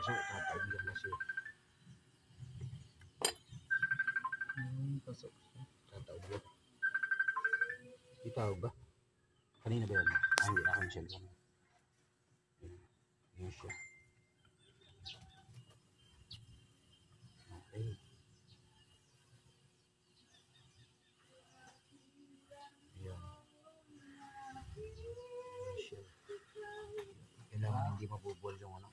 Kasi tataog lang kasi. Pasok. Tataog lang. Di tawag ba? Kanina ba yun? Hindi na cancel ko. Yun siya. Okay. Yun. Yun siya. Kailangan hindi mabubol yung ano.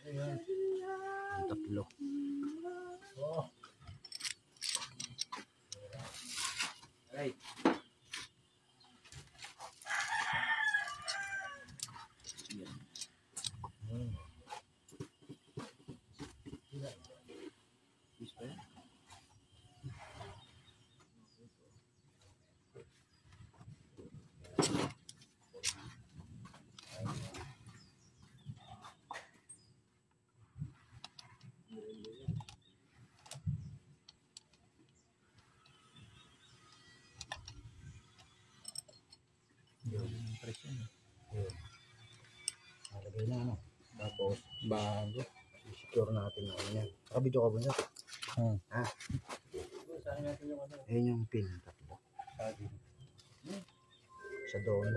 Yung tatlo. Oh. Right. Yun. Yun. Nalagay na ano. Tapos bago. Secure natin yung ano yan. Nakabidyo ka ba niya? Ha? Ayun yung pin. Tatlo. Sa doon.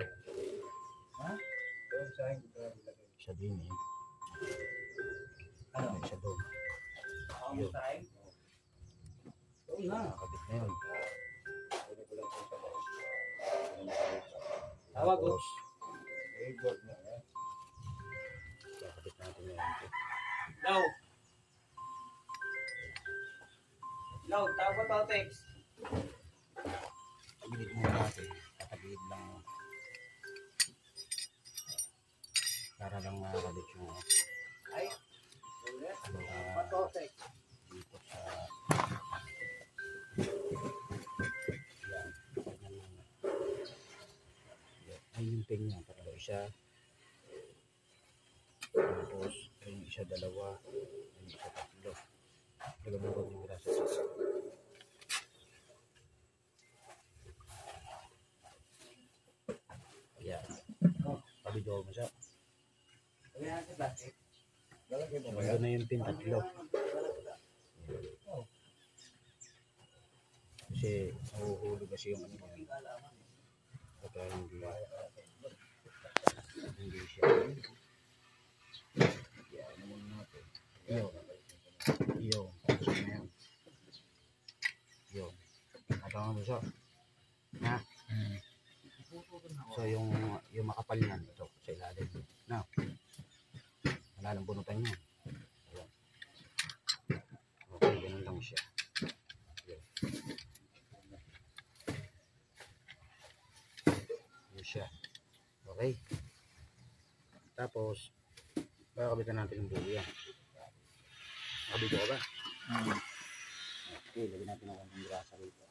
Ha? Sa din eh. Ano? Sa doon. Yun. Nakakabit na yun. Tawag ko. Tapos kakabit natin yun. Hello. Hello, tawag ko text. Tagilid muna natin. Tatagilid lang. Para lang makakabit yung Ay. Text. dito sa yan. Ay yung pin niya. Tatlo isa. Tapos yung isa dalawa. Yung isa tatlo. Nagabugod yung grasa sa isa. Yan. Pabidyo mo siya. Ito na yung pin tatlo. Kasi nahuhulog kasi yung ano yan. Kaya hindi siya. Yan naman natin. Yung. Yung. Abangan mo siya. Ha? So yung makapal niyan ito sa ilalim. Na. Wala lang bunutan niya. Ayan. Okay, ganun lang siya. Ayan. Ayan siya. Okay. Tapos kakabitan natin yung buo yan. Nakabito ka ba? Okay, lagyan natin ang konting grasa rito.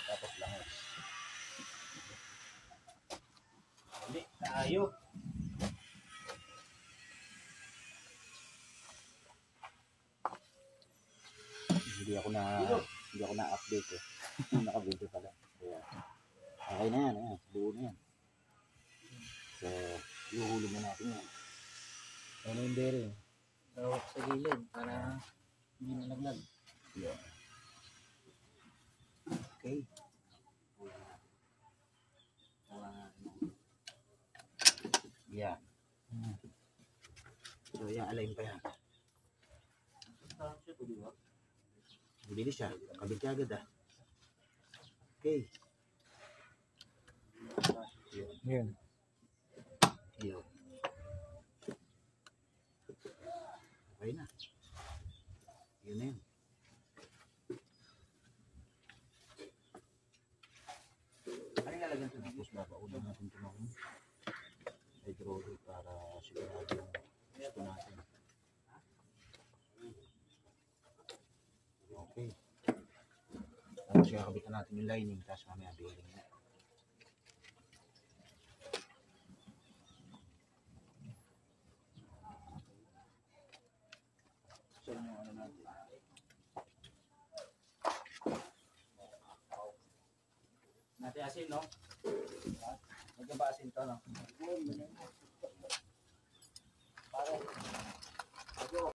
Tapos langos. Hindi, tayo. Hindi ako na update eh. Nakabito pala. Kaya okay na yan, ayan. Buo na yan. So, iuhulog na natin yan. Ano yung bearing? Tawag sa gilid para hindi malaglag. Yeah. Okay. Yan. So, yan, align pa yan. Bilis siya. Kabit ka agad ah. Okay. Yun. Yun. Okay na. Yun na yun. Ano nalagyan ito? Tapos babaulan natin ito ng hydraulic para sigurado yung gusto natin. Okay. Tapos kakabitan natin yung lining tapos mamaya bearing na. So yung ano natin. Natin asin, no? Medyo ba asin to, no?